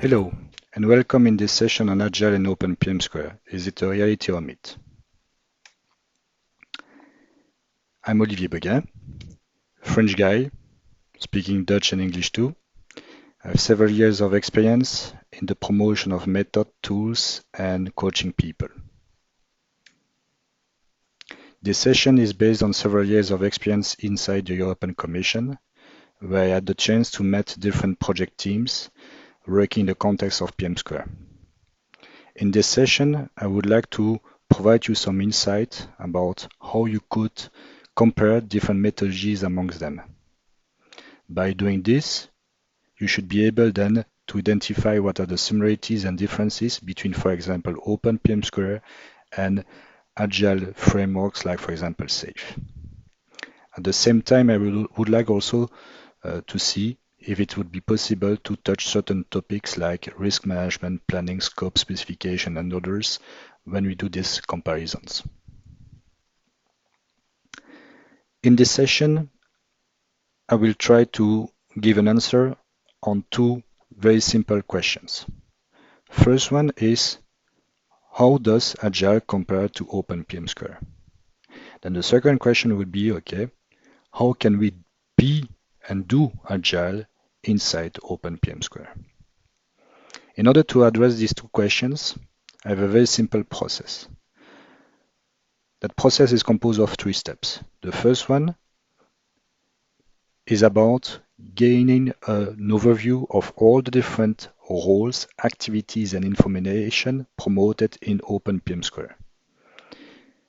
Hello, and welcome in this session on Agile and Open PM Square. Is it a reality or myth? I'm Olivier Beguin, French guy, speaking Dutch and English too. I have several years of experience in the promotion of method, tools, and coaching people. This session is based on several years of experience inside the European Commission, where I had the chance to meet different project teams working in the context of PM Square. In this session, I would like to provide you some insight about how you could compare different methodologies amongst them. By doing this, you should be able then to identify what are the similarities and differences between, for example, Open PM Square and Agile frameworks like, for example, SAFe. At the same time, I would like also to see if it would be possible to touch certain topics like risk management, planning, scope, specification, and others when we do these comparisons. In this session, I will try to give an answer on two very simple questions. First one is, how does Agile compare to Open PM Square? Then the second question would be, okay, how can we be and do Agile inside Open PM Square? In order to address these two questions, I have a very simple process. That process is composed of 3 steps. The first one is about gaining an overview of all the different roles, activities, and information promoted in Open PM Square.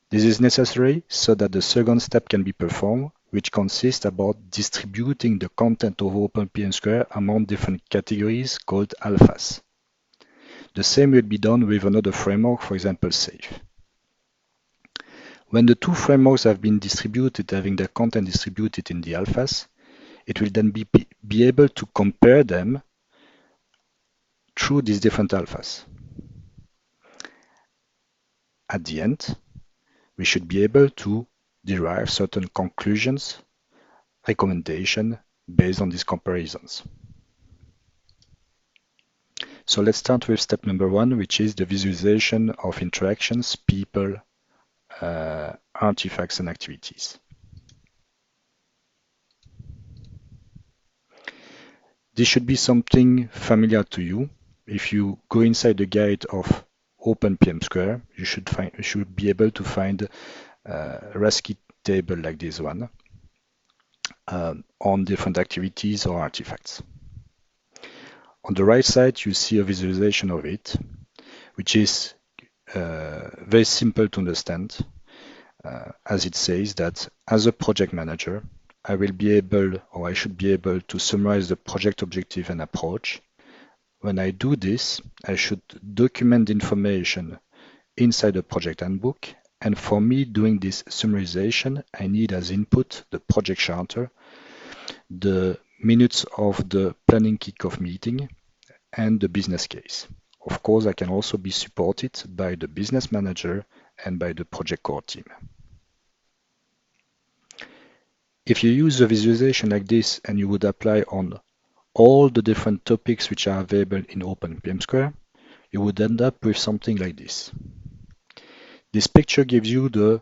This is necessary so that the second step can be performed, which consists about distributing the content of Open PM Square among different categories called alphas. The same will be done with another framework, for example, SAFe. When the two frameworks have been distributed, having their content distributed in the alphas, it will then be able to compare them through these different alphas. At the end, we should be able to derive certain conclusions, recommendations based on these comparisons. So let's start with step number 1, which is the visualization of interactions, people, artifacts, and activities. This should be something familiar to you. If you go inside the guide of Open PM Square, you should be able to find a REST table like this one on different activities or artifacts. On the right side, you see a visualization of it, which is very simple to understand, as it says that as a project manager, I will be able, or I should be able, to summarize the project objective and approach. When I do this, I should document information inside the project handbook, and for me doing this summarization, I need as input the project charter, the minutes of the planning kickoff meeting, and the business case. Of course, I can also be supported by the business manager and by the project core team. If you use a visualization like this and you would apply on all the different topics which are available in Open PM Square, you would end up with something like this. This picture gives you the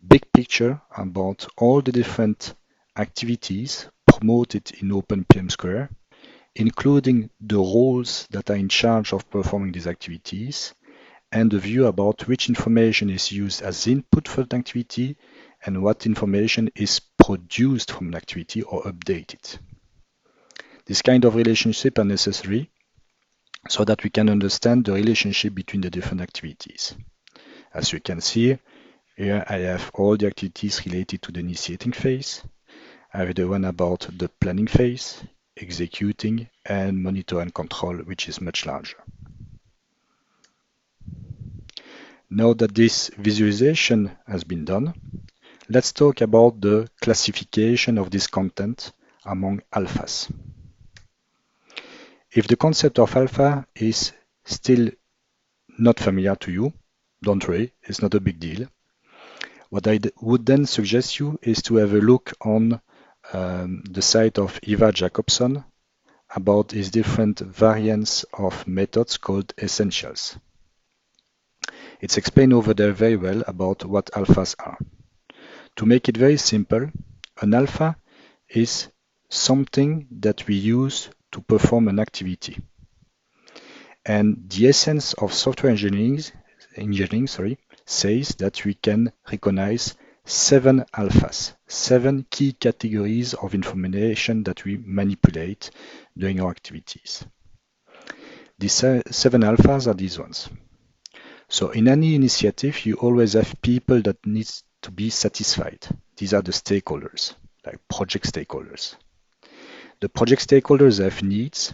big picture about all the different activities promoted in Open PM Square, including the roles that are in charge of performing these activities, and the view about which information is used as input for an activity and what information is produced from an activity or updated. This kind of relationship are necessary so that we can understand the relationship between the different activities. As you can see, here I have all the activities related to the initiating phase. I have the one about the planning phase, executing, and monitor and control, which is much larger. Now that this visualization has been done, let's talk about the classification of this content among alphas. If the concept of alpha is still not familiar to you, don't worry, it's not a big deal. What I would then suggest you is to have a look on the site of Eva Jacobson about these different variants of methods called essentials. It's explained over there very well about what alphas are. To make it very simple, an alpha is something that we use to perform an activity. And the essence of software engineering says that we can recognize 7 alphas, 7 key categories of information that we manipulate during our activities. These 7 alphas are these ones. So in any initiative, you always have people that needs to be satisfied. These are the stakeholders, like project stakeholders. The project stakeholders have needs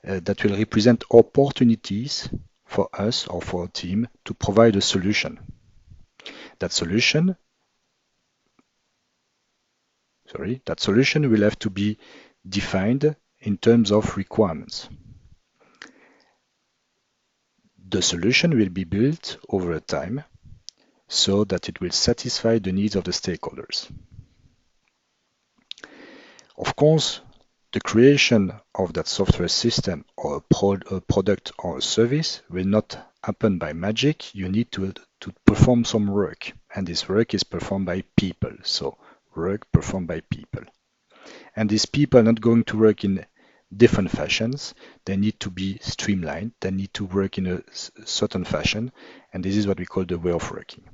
that will represent opportunities for us or for a team to provide a solution. That solution will have to be defined in terms of requirements. The solution will be built over time so that it will satisfy the needs of the stakeholders. Of course, the creation of that software system or a product or a service will not happen by magic. You need to perform some work, and this work is performed by people. So work performed by people. And these people are not going to work in different fashions. They need to be streamlined. They need to work in a certain fashion. And this is what we call the way of working.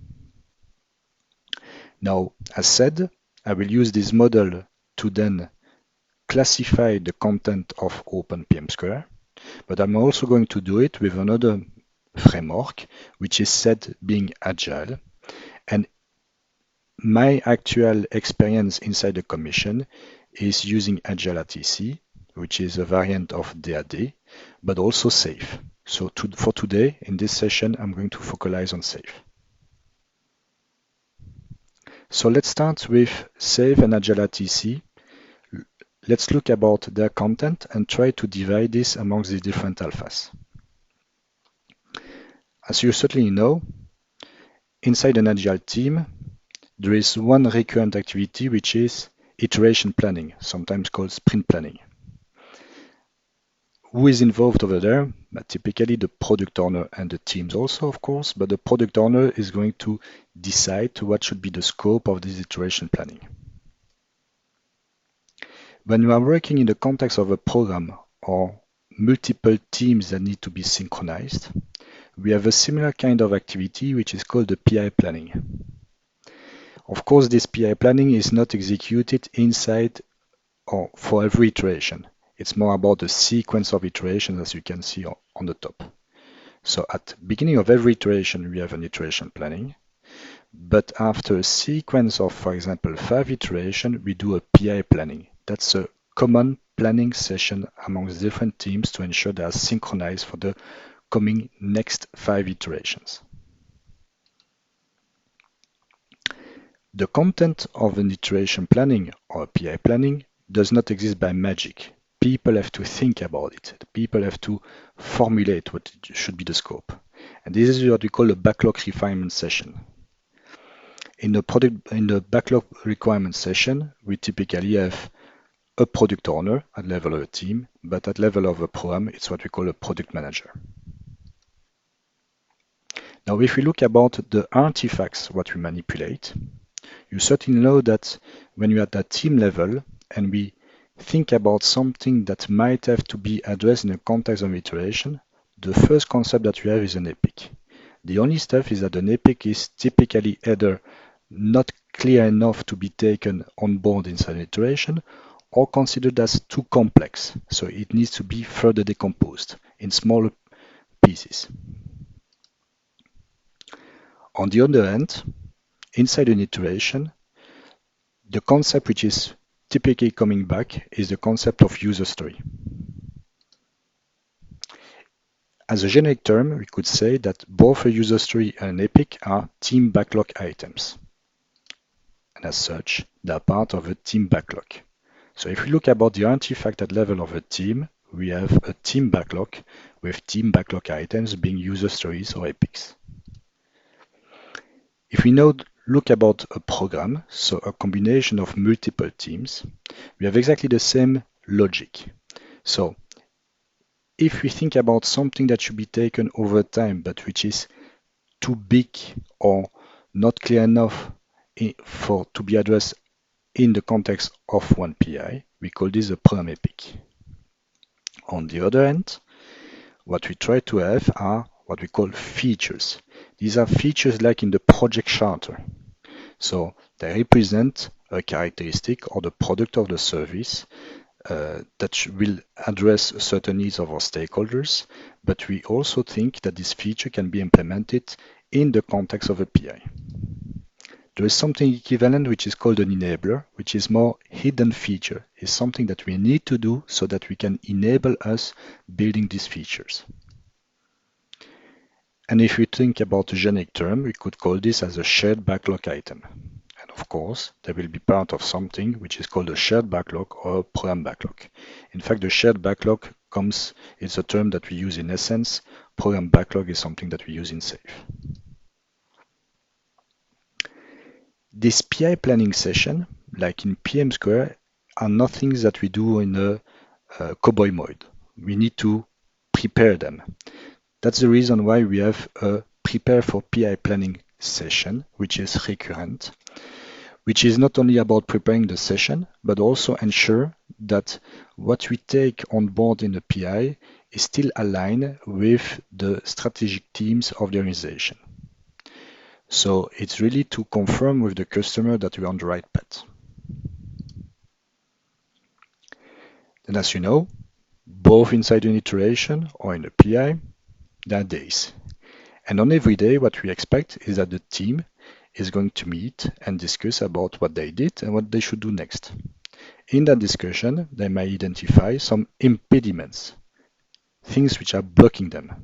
Now, as said, I will use this model to then classify the content of OpenPM², but I'm also going to do it with another framework, which is said being agile. And my actual experience inside the commission is using AgileRTC, which is a variant of DAD, but also SAFe. So for today, in this session, I'm going to focalize on SAFe. So let's start with SAFe and AgileRTC. Let's look about their content and try to divide this amongst the different alphas. As you certainly know, inside an agile team, there is one recurrent activity which is iteration planning, sometimes called sprint planning. Who is involved over there? Typically the product owner and the teams also, of course, but the product owner is going to decide what should be the scope of this iteration planning. When you are working in the context of a program or multiple teams that need to be synchronized, we have a similar kind of activity which is called the PI planning. Of course, this PI planning is not executed inside or for every iteration. It's more about the sequence of iterations, as you can see on the top. So at the beginning of every iteration, we have an iteration planning. But after a sequence of, for example, 5 iterations, we do a PI planning. That's a common planning session amongst different teams to ensure they are synchronized for the coming next 5 iterations. The content of an iteration planning or a PI planning does not exist by magic. People have to think about it. People have to formulate what should be the scope. And this is what we call a backlog refinement session. In the backlog requirement session, we typically have a product owner at level of a team, but at level of a program, it's what we call a product manager. Now, if we look about the artifacts, what we manipulate, you certainly know that when you're at that team level and we think about something that might have to be addressed in the context of iteration, the first concept that we have is an epic. The only stuff is that an epic is typically either not clear enough to be taken on board inside an iteration or considered as too complex. So it needs to be further decomposed in smaller pieces. On the other hand, inside an iteration, the concept which is typically coming back is the concept of user story. As a generic term, we could say that both a user story and an epic are team backlog items. And as such, they are part of a team backlog. So if we look about the artifact at level of a team, we have a team backlog with team backlog items being user stories or epics. If we now look about a program, so a combination of multiple teams, we have exactly the same logic. So if we think about something that should be taken over time, but which is too big or not clear enough to be addressed in the context of one PI, we call this a program epic. On the other hand, what we try to have are what we call features. These are features like in the project charter. So they represent a characteristic or the product of the service that will address certain needs of our stakeholders, but we also think that this feature can be implemented in the context of a PI. There is something equivalent which is called an enabler, which is more hidden feature. It's something that we need to do so that we can enable us building these features. And if we think about a generic term, we could call this as a shared backlog item. And of course, they will be part of something which is called a shared backlog or a program backlog. In fact, the shared backlog is a term that we use in Essence. Program backlog is something that we use in SAFe. This PI planning session, like in PM Square, are not things that we do in a cowboy mode. We need to prepare them. That's the reason why we have a prepare for PI planning session, which is recurrent, which is not only about preparing the session, but also ensure that what we take on board in the PI is still aligned with the strategic teams of the organization. So it's really to confirm with the customer that we're on the right path. And as you know, both inside an iteration or in a PI, there are days. And on every day, what we expect is that the team is going to meet and discuss about what they did and what they should do next. In that discussion, they may identify some impediments, things which are blocking them.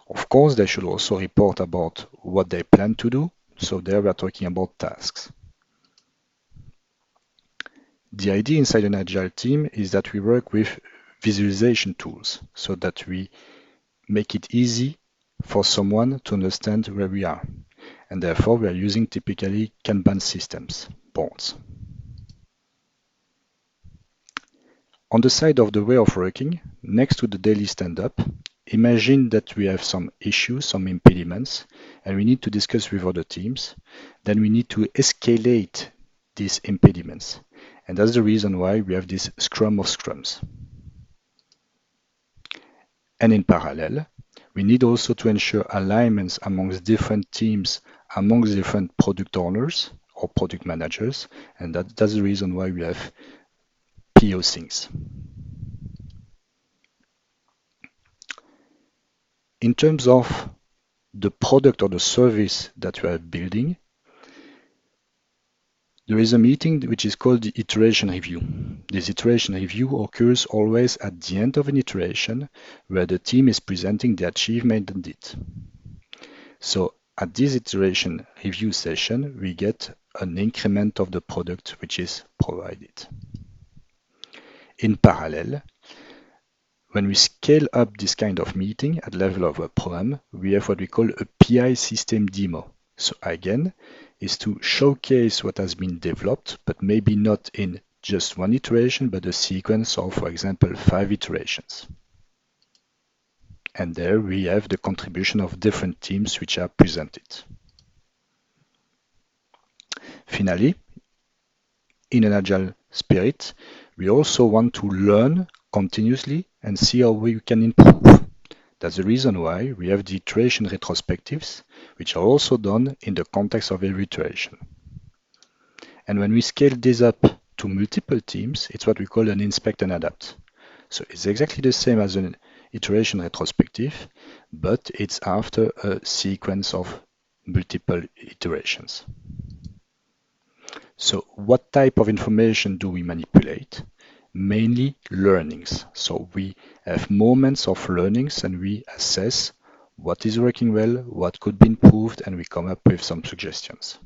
Of course, they should also report about what they plan to do. So there we are talking about tasks. The idea inside an agile team is that we work with visualization tools so that we make it easy for someone to understand where we are. And therefore, we are using typically Kanban systems, boards. On the side of the way of working, next to the daily stand-up, imagine that we have some issues, some impediments, and we need to discuss with other teams. Then we need to escalate these impediments. And that's the reason why we have this scrum of scrums. And in parallel, we need also to ensure alignments amongst different teams, amongst different product owners or product managers. And that's the reason why we have PO syncs. In terms of the product or the service that we are building, there is a meeting which is called the iteration review. This iteration review occurs always at the end of an iteration where the team is presenting the achievement they did. So at this iteration review session, we get an increment of the product which is provided. In parallel, when we scale up this kind of meeting at level of a program, we have what we call a PI system demo. So again, is to showcase what has been developed, but maybe not in just one iteration, but a sequence of, for example, 5 iterations. And there we have the contribution of different teams which are presented. Finally, in an agile spirit, we also want to learn continuously and see how we can improve. That's the reason why we have the iteration retrospectives, which are also done in the context of every iteration. And when we scale this up to multiple teams, it's what we call an inspect and adapt. So it's exactly the same as an iteration retrospective, but it's after a sequence of multiple iterations. So what type of information do we manipulate? Mainly learnings. So we have moments of learnings and we assess what is working well, what could be improved, and we come up with some suggestions.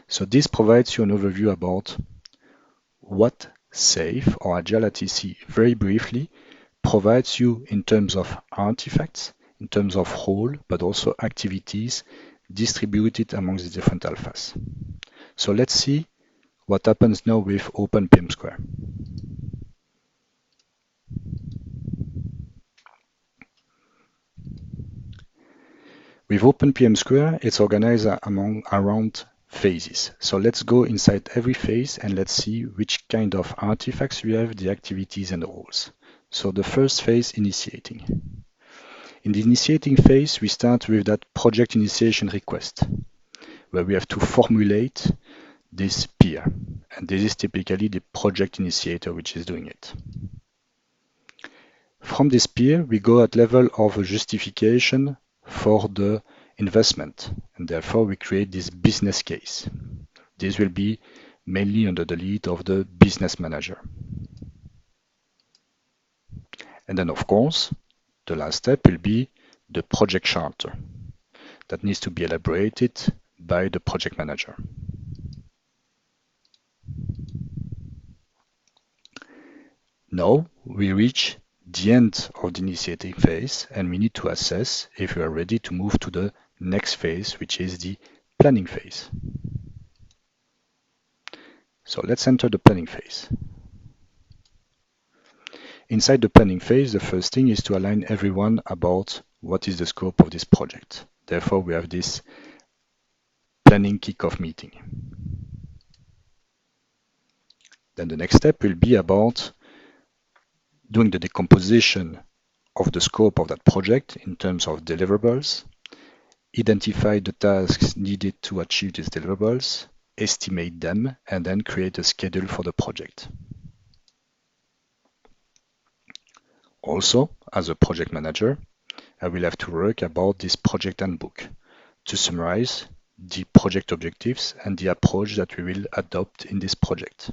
So this provides you an overview about what SAFe or Agile at EC very briefly provides you in terms of artifacts, in terms of role, but also activities distributed amongst the different alphas. So let's see what happens now with Open PM Square. With OpenPM Square, it's organized around phases. So let's go inside every phase and let's see which kind of artifacts we have, the activities and the roles. So the first phase, initiating. In the initiating phase, we start with that project initiation request, where we have to formulate this peer. And this is typically the project initiator which is doing it. From this peer, we go at level of justification for the investment, and therefore we create this business case. This will be mainly under the lead of the business manager. And then, of course, the last step will be the project charter that needs to be elaborated by the project manager. Now we reach the end of the initiating phase and we need to assess if we are ready to move to the next phase, which is the planning phase. So let's enter the planning phase. Inside the planning phase, the first thing is to align everyone about what is the scope of this project. Therefore, we have this planning kickoff meeting. Then the next step will be about doing the decomposition of the scope of that project in terms of deliverables, identify the tasks needed to achieve these deliverables, estimate them, and then create a schedule for the project. Also, as a project manager, I will have to work about this project handbook to summarize the project objectives and the approach that we will adopt in this project.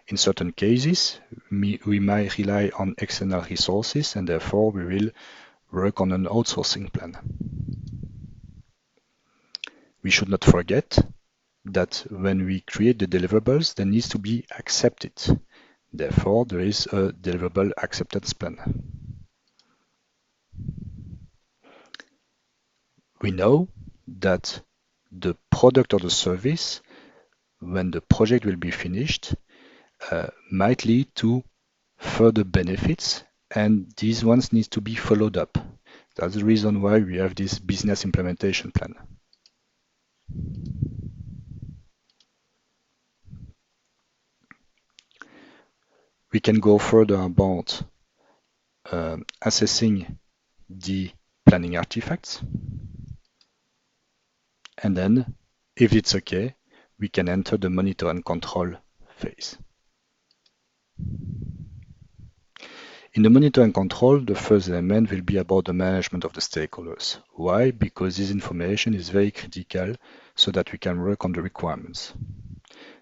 In certain cases, we might rely on external resources and therefore we will work on an outsourcing plan. We should not forget that when we create the deliverables, they need to be accepted. Therefore, there is a deliverable acceptance plan. We know that the product or the service, when the project will be finished, might lead to further benefits, and these ones need to be followed up. That's the reason why we have this business implementation plan. We can go further about assessing the planning artifacts. And then, if it's okay, we can enter the monitor and control phase. In the monitor and control, the first element will be about the management of the stakeholders. Why? Because this information is very critical so that we can work on the requirements.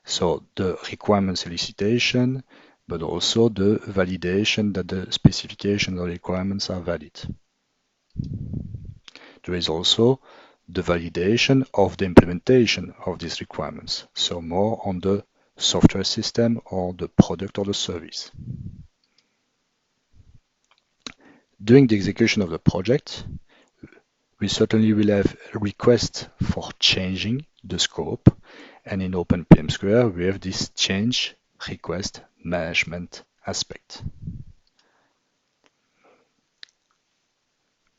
So the requirement solicitation, but also the validation that the specifications or requirements are valid. There is also the validation of the implementation of these requirements, so more on the software system or the product or the service. During the execution of the project, we certainly will have requests for changing the scope, and in OpenPM Square we have this change request management aspect.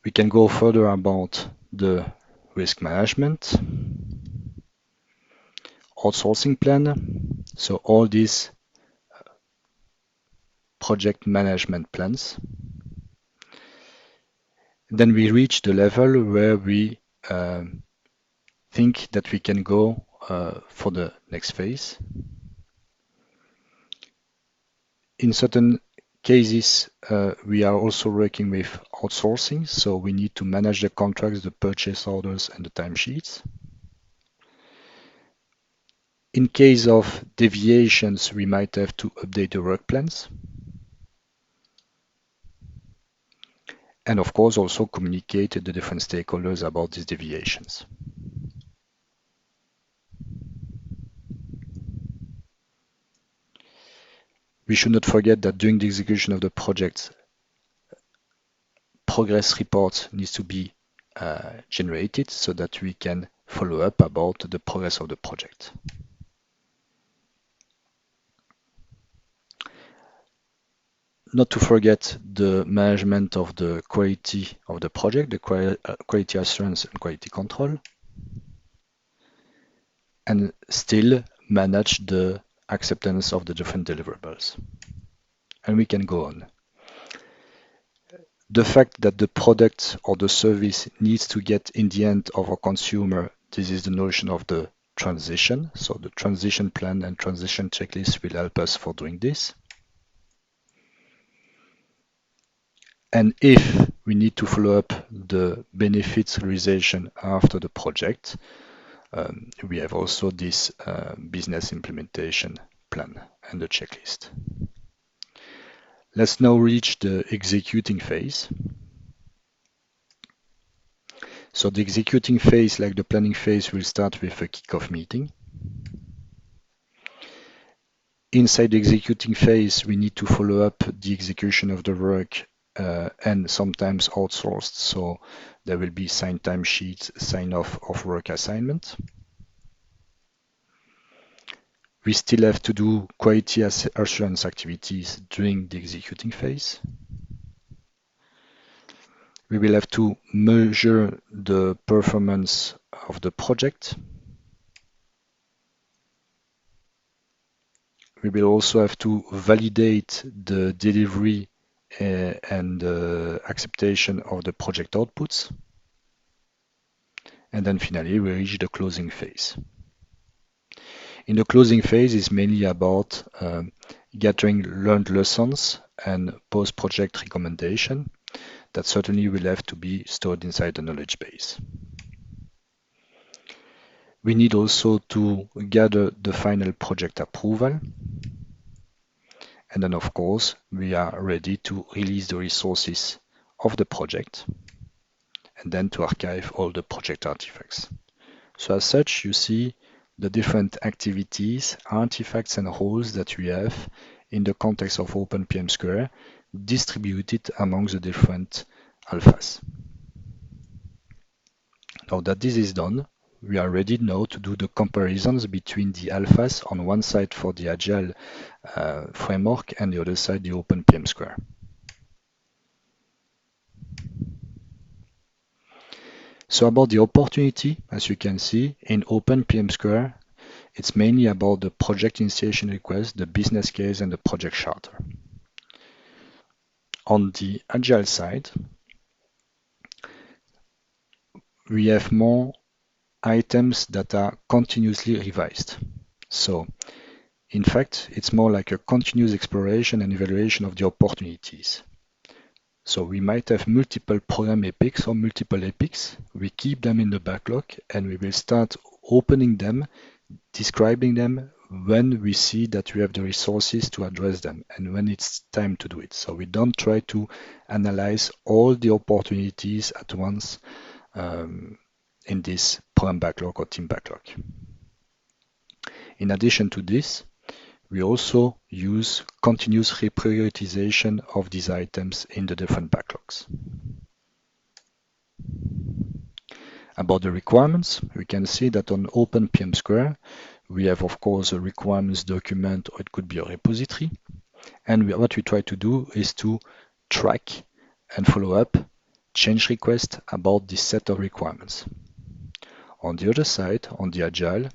We can go further about the risk management, outsourcing plan, so all these project management plans. Then we reach the level where we think that we can go for the next phase. In certain cases, we are also working with outsourcing, so we need to manage the contracts, the purchase orders, and the timesheets. In case of deviations, we might have to update the work plans. And of course, also communicate to the different stakeholders about these deviations. We should not forget that during the execution of the project, progress report needs to be generated so that we can follow up about the progress of the project. not to forget the management of the quality of the project, the quality assurance and quality control, and still manage the acceptance of the different deliverables. And we can go on. The fact that the product or the service needs to get in the end of a consumer, this is the notion of the transition. So the transition plan and transition checklist will help us for doing this. And if we need to follow up the benefits realization after the project, we have also this business implementation plan and the checklist. Let's now reach the executing phase. So the executing phase, like the planning phase, will start with a kickoff meeting. Inside the executing phase, we need to follow up the execution of the work and sometimes outsourced. So there will be signed timesheets, sign off of work assignment. We still have to do quality assurance activities during the executing phase. We will have to measure the performance of the project. We will also have to validate the delivery and acceptation of the project outputs. And then finally, we reach the closing phase. In the closing phase is mainly about gathering learned lessons and post-project recommendation that certainly will have to be stored inside the knowledge base. We need also to gather the final project approval. And then, of course, we are ready to release the resources of the project and then to archive all the project artifacts. So as such, you see the different activities, artifacts, and roles that we have in the context of OpenPM Square distributed among the different alphas. Now that this is done, we are ready now to do the comparisons between the alphas on one side for the Agile framework and the other side the OpenPM Square. So about the opportunity, as you can see, in OpenPM Square, it's mainly about the project initiation request, the business case, and the project charter. On the Agile side, we have more items that are continuously revised. So, in fact, it's more like a continuous exploration and evaluation of the opportunities. So we might have multiple program epics or multiple epics. We keep them in the backlog and we will start opening them, describing them when we see that we have the resources to address them and when it's time to do it. So we don't try to analyze all the opportunities at once in this program backlog or team backlog. In addition to this, we also use continuous reprioritization of these items in the different backlogs. About the requirements, we can see that on OpenPM Square, we have, of course, a requirements document, or it could be a repository. And what we try to do is to track and follow up change requests about this set of requirements. On the other side, on the Agile,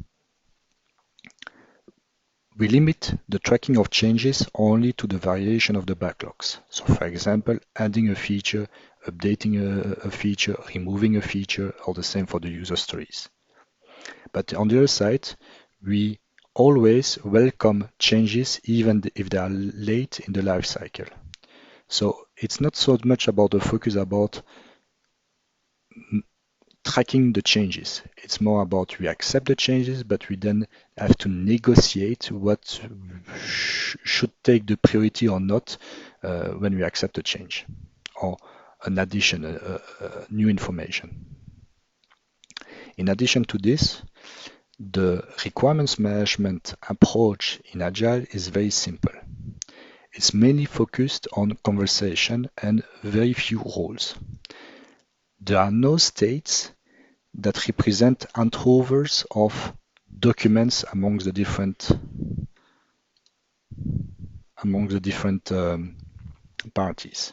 we limit the tracking of changes only to the variation of the backlogs. So for example, adding a feature, updating a feature, removing a feature, or the same for the user stories. But on the other side, we always welcome changes even if they are late in the life cycle. So it's not so much about the focus about tracking the changes. It's more about we accept the changes, but we then have to negotiate what should take the priority or not when we accept a change or an addition, new information. In addition to this, the requirements management approach in Agile is very simple. It's mainly focused on conversation and very few roles. There are no states that represent handovers of documents among the different parties.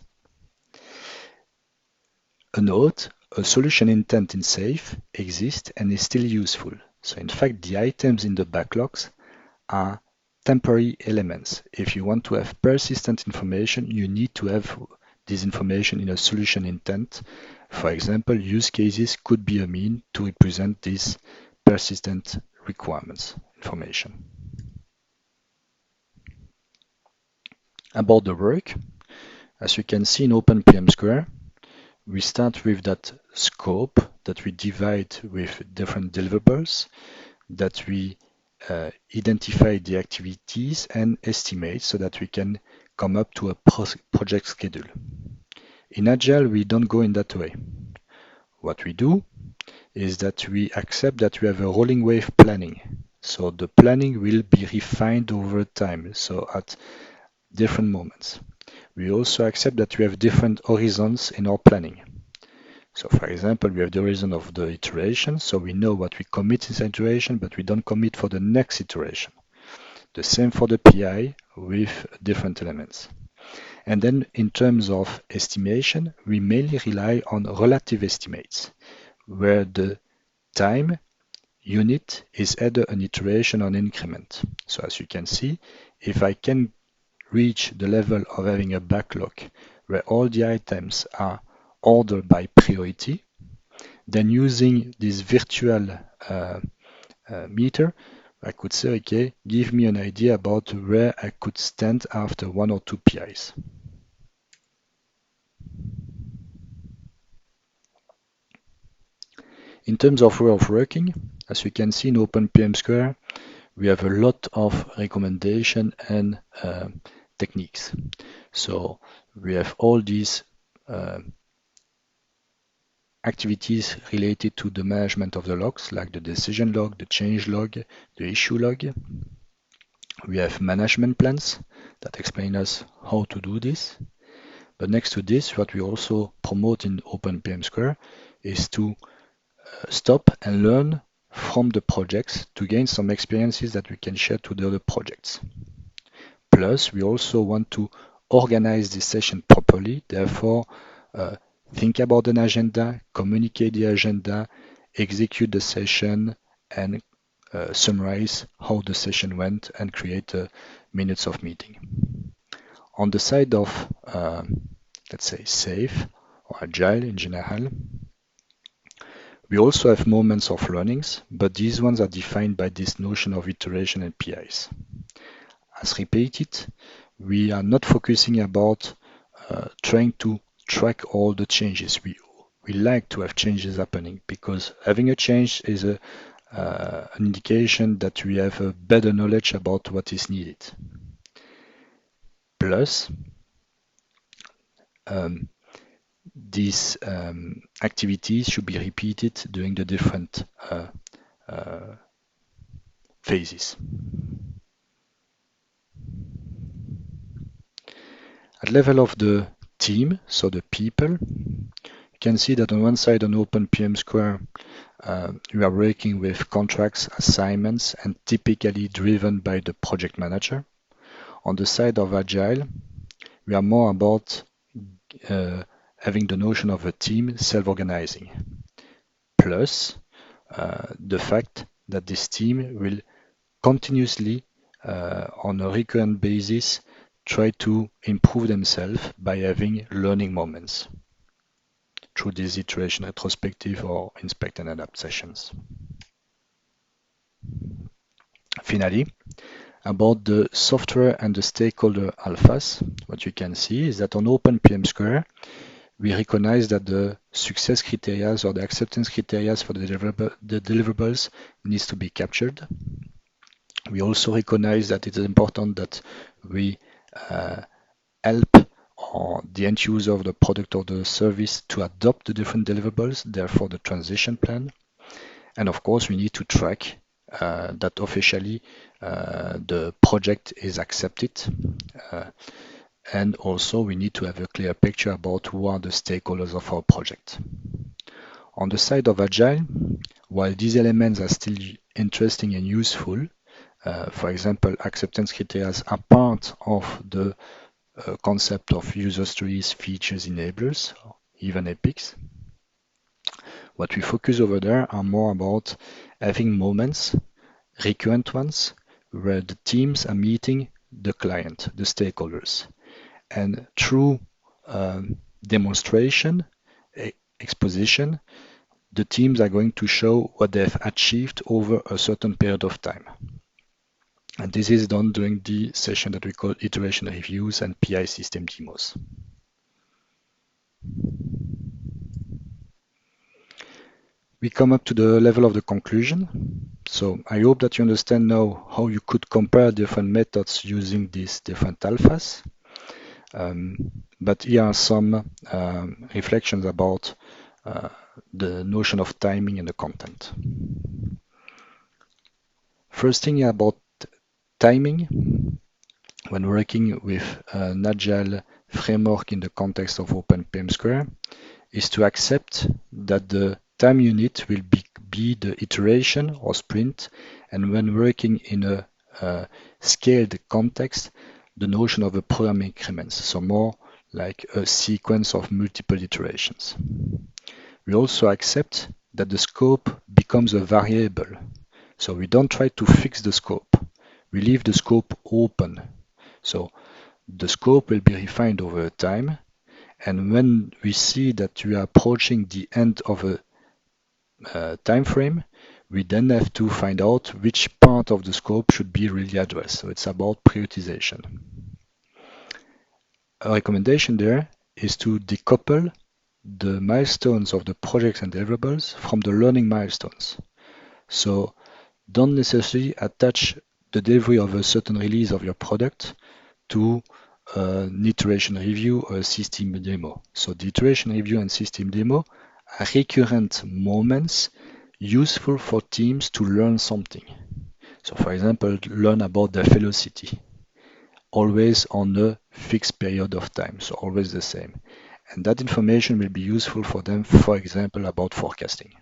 A note, a solution intent in SAFe exists and is still useful. So in fact, the items in the backlogs are temporary elements. If you want to have persistent information, you need to have this information in a solution intent. For example, use cases could be a mean to represent these persistent requirements information. About the work, as you can see in OpenPM Square, we start with that scope that we divide with different deliverables, that we identify the activities and estimate so that we can come up to a project schedule. In Agile, we don't go in that way. What we do is that we accept that we have a rolling wave planning. So the planning will be refined over time, so at different moments. We also accept that we have different horizons in our planning. So for example, we have the horizon of the iteration, so we know what we commit in this iteration, but we don't commit for the next iteration. The same for the PI with different elements. And then in terms of estimation, we mainly rely on relative estimates, where the time unit is either an iteration or an increment. So as you can see, if I can reach the level of having a backlog where all the items are ordered by priority, then using this virtual meter, I could say, okay, give me an idea about where I could stand after 1 or 2 PIs. In terms of way of working, as you can see in OpenPM Square, we have a lot of recommendation and techniques. So we have all these activities related to the management of the logs, like the decision log, the change log, the issue log. We have management plans that explain us how to do this. But next to this, what we also promote in OpenPM Square is to stop and learn from the projects to gain some experiences that we can share to the other projects. Plus, we also want to organize this session properly, therefore think about an agenda, communicate the agenda, execute the session, and summarize how the session went and create minutes of meeting. On the side of, let's say, SAFe or Agile in general, we also have moments of learnings, but these ones are defined by this notion of iteration and PIs. As repeated, we are not focusing about trying to track all the changes. We like to have changes happening because having a change is an indication that we have a better knowledge about what is needed. Plus, these activities should be repeated during the different phases. At level of the team, so the people, you can see that on one side on OpenPM Square, we are working with contracts, assignments, and typically driven by the project manager. On the side of Agile, we are more about having the notion of a team self-organizing. Plus, the fact that this team will continuously, on a recurrent basis, try to improve themselves by having learning moments through these iteration retrospective or inspect and adapt sessions. Finally, about the software and the stakeholder alphas, what you can see is that on OpenPM Square, we recognize that the success criteria or the acceptance criteria for the deliverables needs to be captured. We also recognize that it is important that we help the end user of the product or the service to adopt the different deliverables, therefore the transition plan. And of course, we need to track that officially the project is accepted. And also we need to have a clear picture about who are the stakeholders of our project. On the side of Agile, while these elements are still interesting and useful, for example, acceptance criteria are part of the concept of user stories, features, enablers, even epics. What we focus over there are more about having moments, recurrent ones, where the teams are meeting the client, the stakeholders. And through demonstration, exposition, the teams are going to show what they've achieved over a certain period of time. And this is done during the session that we call iteration reviews and PI system demos. We come up to the level of the conclusion. So I hope that you understand now how you could compare different methods using these different alphas. But here are some reflections about the notion of timing and the content. First thing about timing, when working with an agile framework in the context of OpenPM Square, is to accept that the time unit will be the iteration or sprint, and when working in a scaled context, the notion of a program increments, so more like a sequence of multiple iterations. We also accept that the scope becomes a variable, so we don't try to fix the scope. We leave the scope open. So the scope will be refined over time, and when we see that we are approaching the end of a time frame, we then have to find out which part of the scope should be really addressed. So it's about prioritization. A recommendation there is to decouple the milestones of the projects and deliverables from the learning milestones. So don't necessarily attach the delivery of a certain release of your product to an iteration review or a system demo. So the iteration review and system demo are recurrent moments useful for teams to learn something. So for example, learn about their velocity, always on a fixed period of time, so always the same. And that information will be useful for them, for example, about forecasting.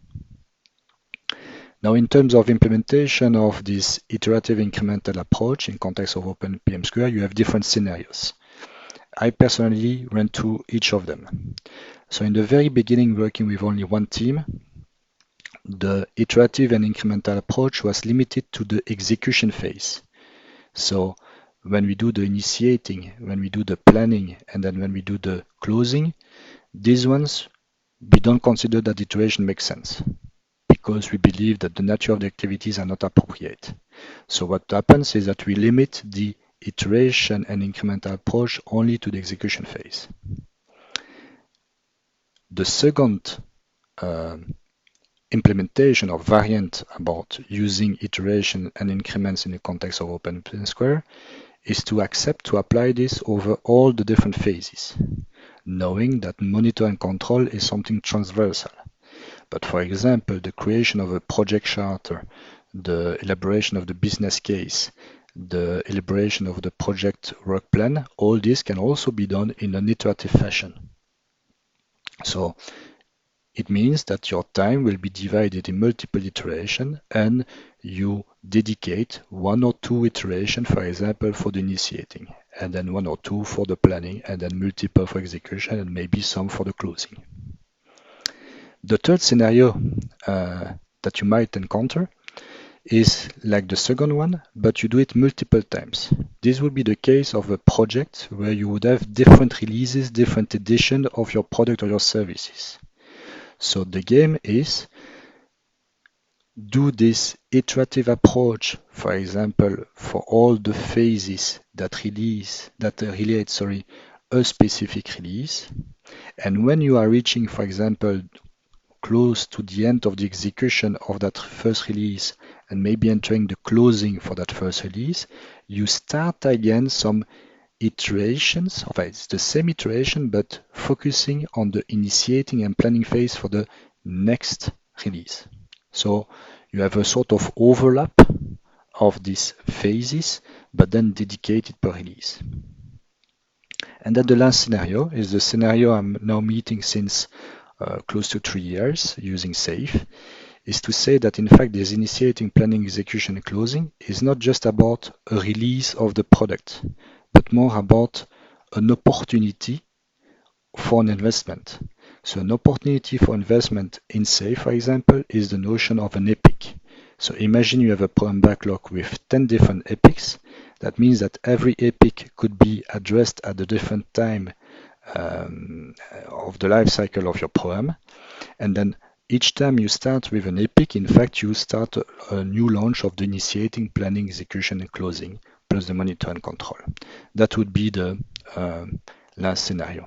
Now, in terms of implementation of this iterative incremental approach in context of OpenPM Square, you have different scenarios. I personally ran through each of them. So in the very beginning, working with only one team, the iterative and incremental approach was limited to the execution phase. So when we do the initiating, when we do the planning, and then when we do the closing, these ones, we don't consider that iteration makes sense, because we believe that the nature of the activities are not appropriate. So what happens is that we limit the iteration and incremental approach only to the execution phase. The second implementation or variant about using iteration and increments in the context of OpenPM Square is to accept to apply this over all the different phases, knowing that monitor and control is something transversal. But for example, the creation of a project charter, the elaboration of the business case, the elaboration of the project work plan, all this can also be done in an iterative fashion. So it means that your time will be divided in multiple iterations, and you dedicate 1 or 2 iterations, for example, for the initiating, and then 1 or 2 for the planning, and then multiple for execution, and maybe some for the closing. The third scenario that you might encounter is like the second one, but you do it multiple times. This would be the case of a project where you would have different releases, different editions of your product or your services. So the game is do this iterative approach, for example, for all the phases that relate a specific release. And when you are reaching, for example, close to the end of the execution of that first release and maybe entering the closing for that first release, you start again some iterations. It's the same iteration, but focusing on the initiating and planning phase for the next release. So you have a sort of overlap of these phases, but then dedicated per release. And then the last scenario is the scenario I'm now meeting since close to 3 years using SAFe, is to say that in fact this initiating, planning, execution, and closing is not just about a release of the product, but more about an opportunity for an investment. So an opportunity for investment in SAFe, for example, is the notion of an epic. So imagine you have a program backlog with 10 different epics. That means that every epic could be addressed at a different time of the life cycle of your program. And then each time you start with an epic, in fact, you start a new launch of the initiating, planning, execution, and closing, plus the monitor and control. That would be the last scenario.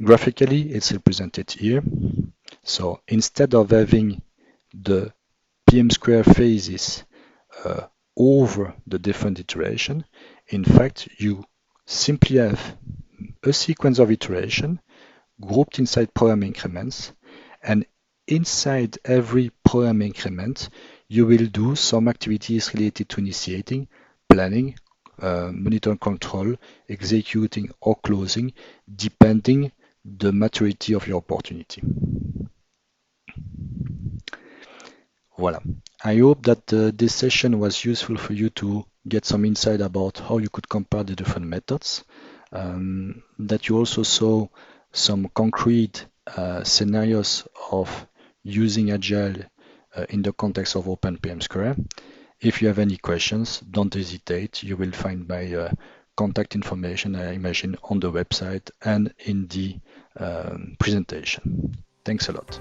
Graphically, it's represented here. So instead of having the PM square phases over the different iteration, in fact, you simply have a sequence of iteration grouped inside program increments, and inside every program increment, you will do some activities related to initiating, planning, monitor control, executing or closing, depending the maturity of your opportunity. Voilà. I hope that this session was useful for you to get some insight about how you could compare the different methods, that you also saw some concrete scenarios of using Agile in the context of OpenPM Square. If you have any questions, don't hesitate. You will find my contact information, I imagine, on the website and in the presentation. Thanks a lot.